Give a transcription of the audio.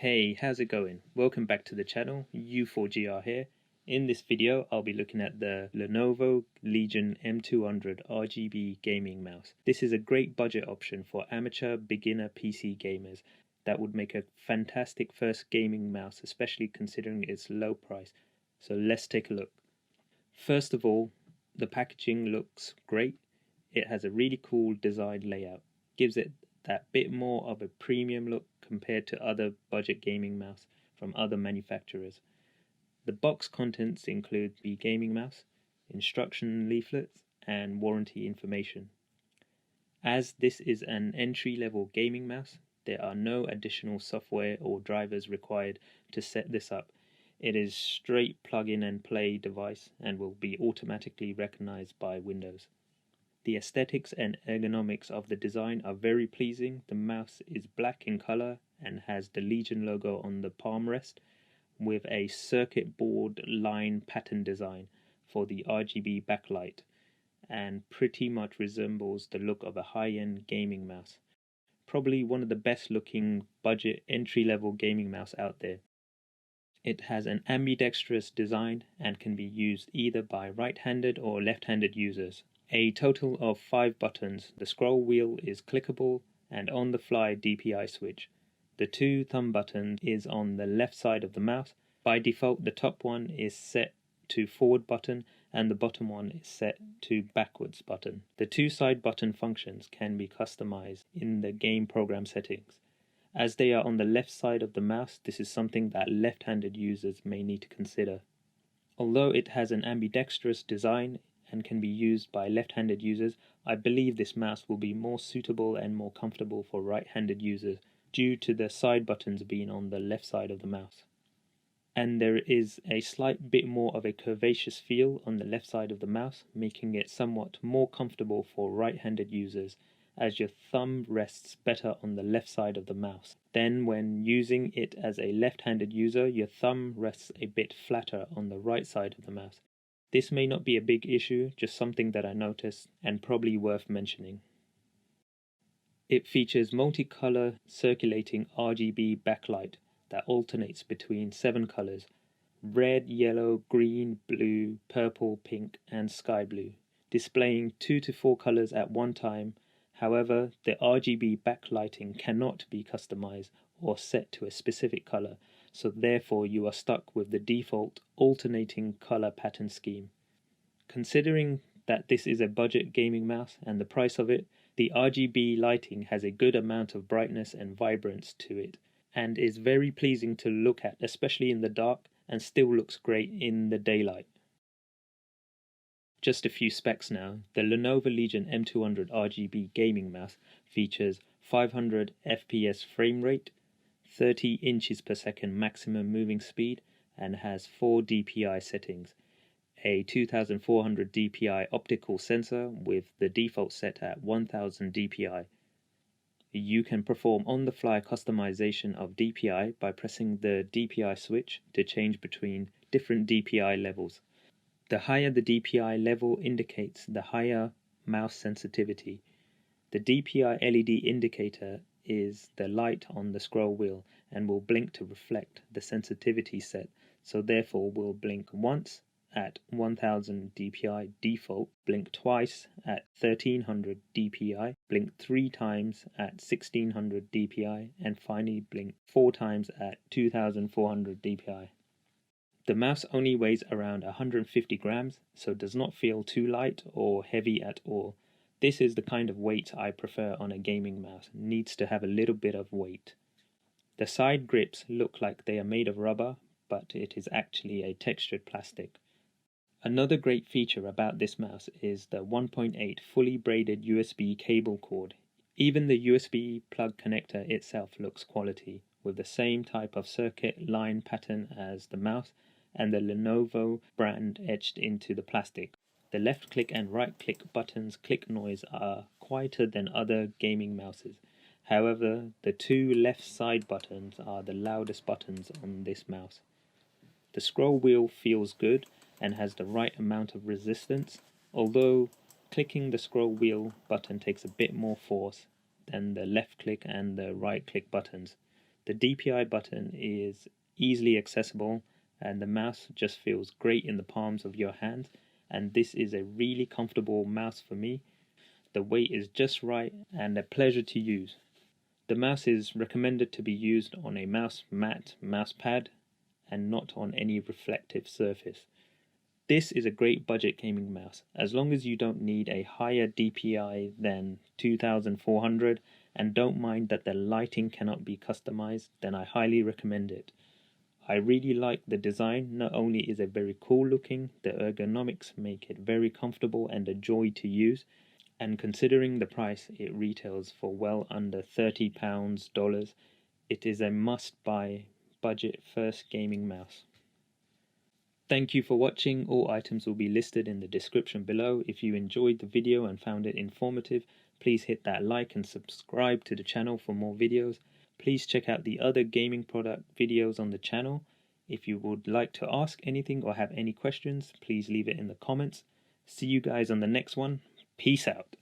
Hey, how's it going? Welcome back to the channel, U4GR here. In this video, I'll be looking at the Lenovo Legion M200 RGB gaming mouse. This is a great budget option for amateur beginner PC gamers that would make a fantastic first gaming mouse, especially considering its low price. So let's take a look. First of all, the packaging looks great. It has a really cool design layout, gives it that bit more of a premium look compared to other budget gaming mouse from other manufacturers. The box contents include the gaming mouse, instruction leaflets, and warranty information. As this is an entry-level gaming mouse, there are no additional software or drivers required to set this up. It is straight plug-in and play device and will be automatically recognized by Windows. The aesthetics and ergonomics of the design are very pleasing. The mouse is black in color and has the Legion logo on the palm rest with a circuit board line pattern design for the RGB backlight, and pretty much resembles the look of a high-end gaming mouse. Probably one of the best looking budget entry-level gaming mouse out there. It has an ambidextrous design and can be used either by right-handed or left-handed users. A total of 5 buttons. The scroll wheel is clickable and on-the-fly DPI switch. The 2 thumb buttons is on the left side of the mouse. By default, the top one is set to forward button and the bottom one is set to backwards button. The 2 side button functions can be customized in the game program settings. As they are on the left side of the mouse, this is something that left-handed users may need to consider. Although it has an ambidextrous design and can be used by left-handed users, I believe this mouse will be more suitable and more comfortable for right-handed users due to the side buttons being on the left side of the mouse. And there is a slight bit more of a curvaceous feel on the left side of the mouse, making it somewhat more comfortable for right-handed users, as your thumb rests better on the left side of the mouse. Then when using it as a left-handed user, your thumb rests a bit flatter on the right side of the mouse. This may not be a big issue, just something that I noticed and probably worth mentioning. It features multicolor circulating RGB backlight that alternates between 7 colors: red, yellow, green, blue, purple, pink, and sky blue, displaying 2 to 4 colors at one time. However, the RGB backlighting cannot be customized or set to a specific color, so therefore you are stuck with the default alternating color pattern scheme. Considering that this is a budget gaming mouse and the price of it, the RGB lighting has a good amount of brightness and vibrance to it, and is very pleasing to look at, especially in the dark, and still looks great in the daylight. Just a few specs now. The Lenovo Legion M200 RGB gaming mouse features 500 FPS frame rate, 30 inches per second maximum moving speed, and has 4 DPI settings. A 2400 DPI optical sensor with the default set at 1000 DPI. You can perform on-the-fly customization of DPI by pressing the DPI switch to change between different DPI levels. The higher the DPI level indicates the higher mouse sensitivity. The DPI LED indicator is the light on the scroll wheel and will blink to reflect the sensitivity set, so therefore will blink once at 1000 DPI default, blink twice at 1300 DPI, blink 3 times at 1600 DPI, and finally blink 4 times at 2400 DPI. The mouse only weighs around 150 grams, so does not feel too light or heavy at all. This is the kind of weight I prefer on a gaming mouse. It needs to have a little bit of weight. The side grips look like they are made of rubber, but it is actually a textured plastic. Another great feature about this mouse is the 1.8 fully braided USB cable cord. Even the USB plug connector itself looks quality, with the same type of circuit line pattern as the mouse and the Lenovo brand etched into the plastic. The left click and right click buttons' click noise are quieter than other gaming mouses. However, the 2 left side buttons are the loudest buttons on this mouse. The scroll wheel feels good and has the right amount of resistance, although clicking the scroll wheel button takes a bit more force than the left click and the right click buttons. The DPI button is easily accessible and the mouse just feels great in the palms of your hands, and this is a really comfortable mouse for me. The weight is just right and a pleasure to use. The mouse is recommended to be used on a matte mouse pad and not on any reflective surface. This is a great budget gaming mouse. As long as you don't need a higher DPI than 2400 and don't mind that the lighting cannot be customized, then I highly recommend it. I really like the design. Not only is it very cool looking, the ergonomics make it very comfortable and a joy to use, and considering the price it retails for well under £30, it is a must-buy budget first gaming mouse. Thank you for watching. All items will be listed in the description below. If you enjoyed the video and found it informative, please hit that like and subscribe to the channel for more videos. Please check out the other gaming product videos on the channel. If you would like to ask anything or have any questions, please leave it in the comments. See you guys on the next one. Peace out.